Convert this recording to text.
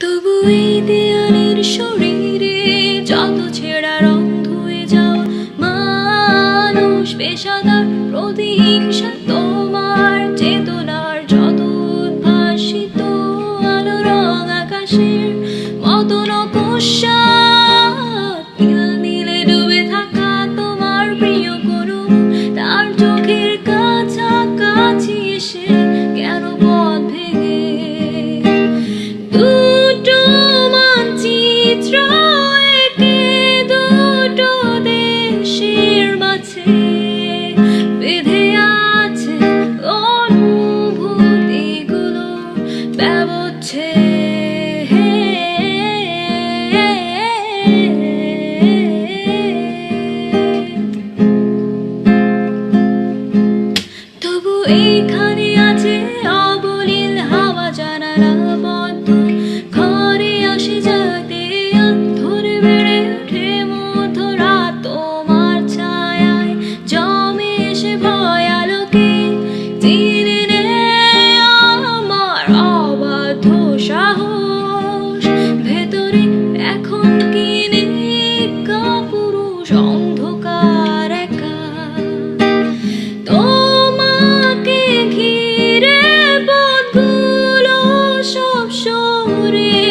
তবু এই দেয়ালের শরীরে যত ছেঁড়া রং ধুয়ে যাওয়া মানুষ পেশাদার প্রতিহিংসা তোমার চেতনার যত উদ্ভাসিত আলো রং আকাশের মতো নকশা নীলে ডুবে থাকা তোমার প্রিয় করুণ তার চোখের কাছাকাছি এসে কেন পথ ভেঙে দুটো মানচিত্র এঁকে দুটো দেশের মাঝে বেঁধে আছে অনুভূতিগুলো ব্যবচ্ছে তবু এইখানে আছে অবলীল হাওয়া জানালা বন্ধ ঘরে আসে যাতে ধরে বেড়ে ওঠে মধ্যরাত তোমার ছায়ায় জমে এসে ভয় আলোকে চিনে নেয় আমার অবাধ্য সাহস ভেতরে এখন কি নেই কাপুরুষ অন্ধকার একা তোমাকে ঘিরে পথগুলো সব সরে